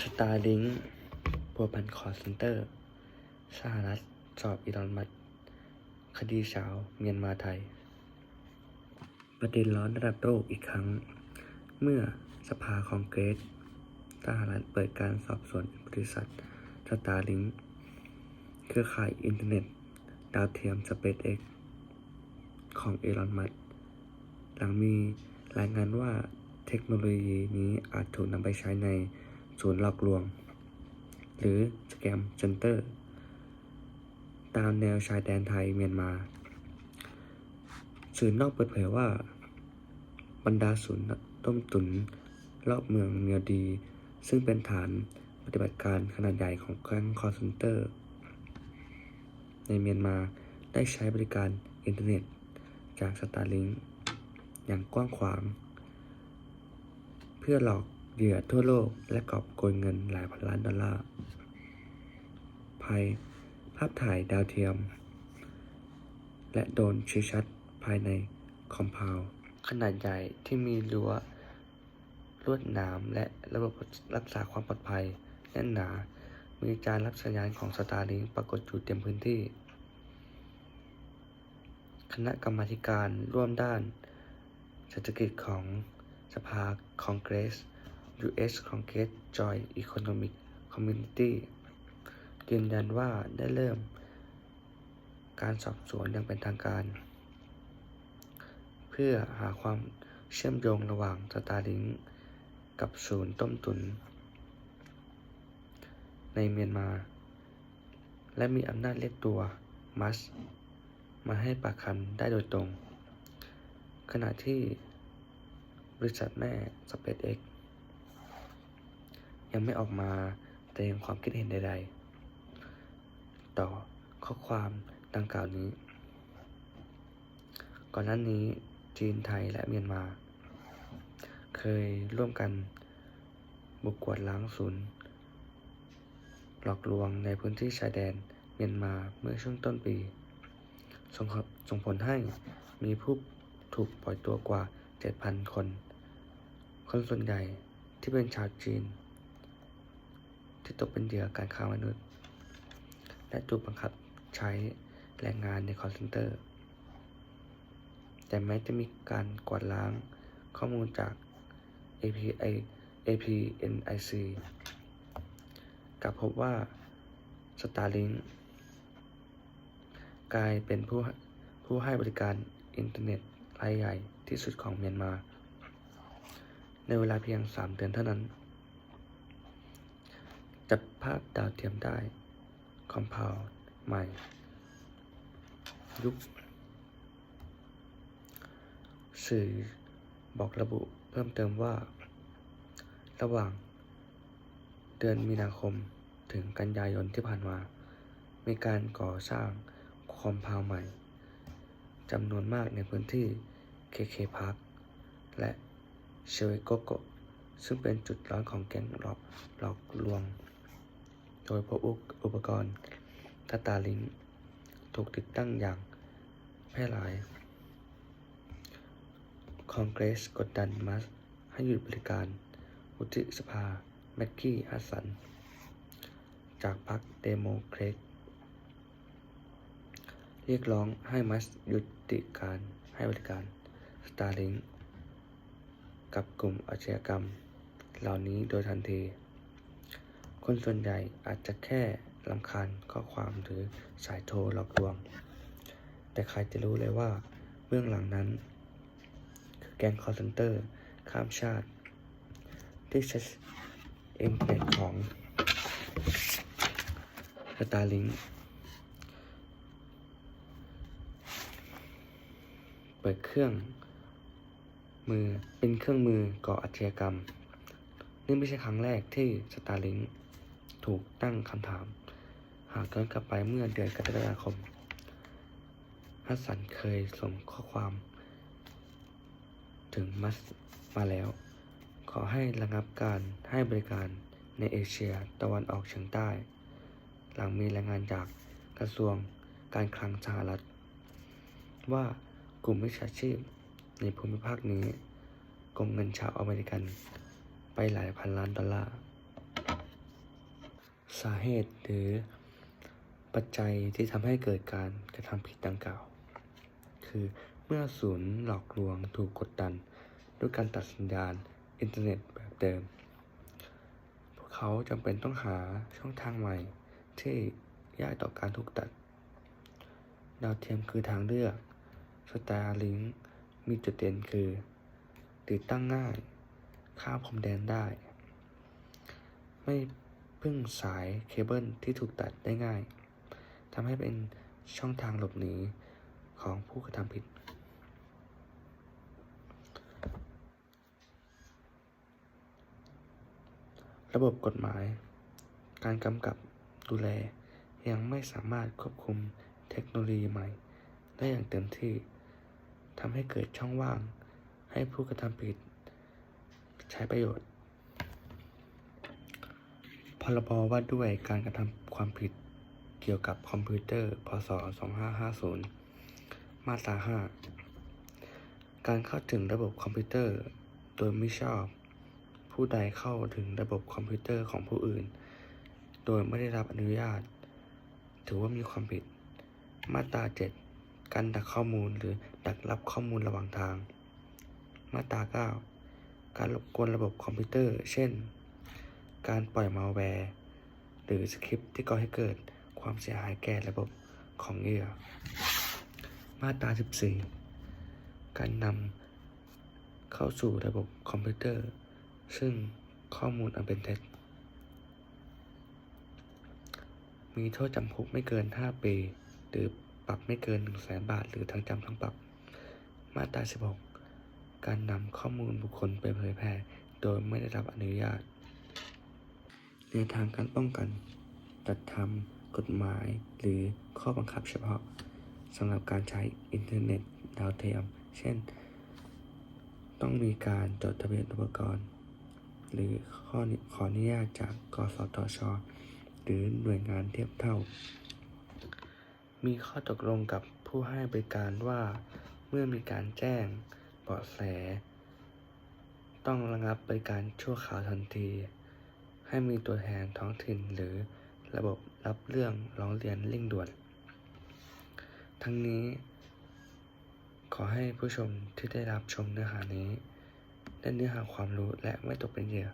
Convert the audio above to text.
Starlink พัวพันคอลเซ็นเตอร์สหรัฐสอบอีลอน มัสก์คดีเฉาเมียนมาไทย ประเด็นร้อนระดับโลกอีกครั้ง เมื่อสภาคองเกรสสหรัฐเปิดการสอบสวนบริษัท Starlink เครือข่ายอินเทอร์เน็ตดาวเทียม SpaceX ของอีลอน มัสก์หลังมีรายงานว่าเทคโนโลยีนี้อาจถูกนำไปใช้ในศูนย์หลอกลวงหรือสแกมเซ็นเตอร์ตามแนวชายแดนไทยเมียนมาสื่อนอกเปิดเผยว่าบรรดาศูนย์ต้มตุ๋นรอบเมืองเมียวดีซึ่งเป็นฐานปฏิบัติการขนาดใหญ่ของแก๊งคอลเซ็นเตอร์ในเมียนมาได้ใช้บริการอินเทอร์เน็ตจาก Starlink อย่างกว้างขวางเพื่อหลอกเหยื่อทั่วโลกและกอบโกยเงินหลายพันล้านดอลลาร์ภาพถ่ายดาวเทียมและโดรนชี้ชัดภายในคอมเพลด์ขนาดใหญ่ที่มีรั้วลวดหนามและระบบรักษาความปลอดภัยแน่นหนามีจานรับสัญญาณของ Starlink ปรากฏอยู่เต็มพื้นที่คณะกรรมาการร่วมด้านเศรษฐกิจของสภาคองเกรส U.S. Congress Joint Economic Committee ยืนยันว่าได้เริ่มการสอบสวนอย่างเป็นทางการเพื่อหาความเชื่อมโยงระหว่าง Starlink กับศูนย์ต้มตุ๋นในเมียนมาและมีอำนาจเรียกตัวมัสก์มาให้ปากคำได้โดยตรงขณะที่บริษัทแม่ SpaceX ยังไม่ออกมาแสดงความคิดเห็นใดๆต่อข้อความดังกล่าวนี้ก่อนหน้านี้จีนไทยและเมียนมาเคยร่วมกันบุกกวาดล้างศูนย์หลอกลวงในพื้นที่ชายแดนเมียนมาเมื่อช่วงต้นปีส่งผลให้มีผู้ถูกปล่อยตัวกว่า 7,000 คนส่วนใหญ่ที่เป็นชาวจีนที่ตกเป็นเหยื่อการค้ามนุษย์และถูกบังคับใช้แรงงานในคอลเซ็นเตอร์แต่แม้จะมีการกวาดล้างข้อมูลจาก APNIC กลับพบว่า Starlink กลายเป็นผู้ให้บริการอินเทอร์เน็ตรายใหญ่ที่สุดของเมียนมาในเวลาเพียง 3 เดือนเท่านั้นจับภาพดาวเทียมได้คอมเพลด์ใหม่ยุคสื่อบอกระบุเพิ่มเติมว่าระหว่างเดือนมีนาคมถึงกันยายนที่ผ่านมามีการก่อสร้างคอมเพลด์ใหม่จำนวนมากในพื้นที่ KK Park และเชเวโกโกซึ่งเป็นจุดร้อนของแก๊งหลอกลวงโดยพบอุปกรณ์ Starlink ถูกติดตั้งอย่างแพร่หลายคองเกรสกดดันมัสก์ให้หยุดบริการวุฒิสภาแม็กกี้ ฮัสสันจากพรรคเดโมแครตเรียกร้องให้มัสก์ยุติการให้บริการ Starlink กับกลุ่มอาชญากรรมเหล่านี้โดยทันทีคนส่วนใหญ่อาจจะแค่รำคาญข้อความหรือสายโทรหลอกลวงแต่ใครจะรู้เลยว่าเบื้องหลังนั้นคือแก๊งคอลเซ็นเตอร์ข้ามชาติที่ใช้อินเทอร์เน็ตของ Starlink เปิดเครื่องมือก่ออาชญากรรมนี่ไม่ใช่ครั้งแรกที่ Starlink ถูกตั้งคำถามหากย้อนกลับไปเมื่อเดือนกรกฎาคมฮัสสันเคยส่งข้อความถึงมัสก์มาแล้วขอให้ระงับการให้บริการในเอเชียตะวันออกเฉียงใต้หลังมีรายงานจากกระทรวงการคลังสหรัฐว่ากลุ่มมิจฉาชีพในภูมิภาคนี้โกงเงินชาวอเมริกันไปหลายพันล้านดอลลาร์ สาเหตุหรือปัจจัยที่ทำให้เกิดการกระทำผิดดังกล่าว คือเมื่อศูนย์หลอกลวงถูกกดดันด้วยการตัดสัญญาณอินเทอร์เน็ตแบบเดิม พวกเขาจำเป็นต้องหาช่องทางใหม่ที่ยากต่อการถูกตัด ดาวเทียมคือทางเลือก Starlink มีจุดเด่นคือติดตั้งง่าย ข้ามพรมแดนได้ ไม่พึ่งสายเคเบิลที่ถูกตัดได้ง่าย ทำให้เป็นช่องทางหลบหนีของผู้กระทำผิด ระบบกฎหมาย การกำกับดูแลยังไม่สามารถควบคุมเทคโนโลยีใหม่ได้อย่างเต็มที่ทำให้เกิดช่องว่างให้ผู้กระทำผิดใช้ประโยชน์ พรบว่าด้วยการกระทำความผิดเกี่ยวกับคอมพิวเตอร์ พ.ศ. 2550 มาตรา 5 การเข้าถึงระบบคอมพิวเตอร์โดยมิชอบ ผู้ใดเข้าถึงระบบคอมพิวเตอร์ของผู้อื่นโดยไม่ได้รับอนุญาตถือว่ามีความผิด มาตรา 7 การดักข้อมูลหรือดักรับข้อมูลระหว่างทาง มาตรา 9 การรบกวนระบบคอมพิวเตอร์ เช่น การปล่อยมัลแวร์หรือสคริปต์ที่ก่อให้เกิดความเสียหายแก่ระบบของเหยื่อ มาตรา 14 การนำเข้าสู่ระบบคอมพิวเตอร์ซึ่งข้อมูลอันเป็นเท็จ มีโทษจำคุกไม่เกิน 5 ปี หรือปรับไม่เกิน 100,000 บาท หรือทั้งจำทั้งปรับ มาตรา 16 การนำข้อมูลบุคคลไปเผยแพร่โดยไม่ได้รับอนุญาตแนวทางการป้องกันจัดทำกฎหมายหรือข้อบังคับเฉพาะสำหรับการใช้อินเทอร์เน็ตดาวเทียม เช่น ต้องมีการจดทะเบียนอุปกรณ์ หรือขออนุญาตจาก กสทช. หรือหน่วยงานเทียบเท่า มีข้อตกลงกับผู้ให้บริการว่าเมื่อมีการแจ้งเบาะแสต้องระงับบริการชั่วคราวทันที ให้มีตัวแทนท้องถิ่นหรือระบบรับเรื่องร้องเรียนเร่งด่วน ทั้งนี้ขอให้ผู้ชมที่ได้รับชมเนื้อหานี้ได้เนื้อหาความรู้และไม่ตกเป็นเหยื่อ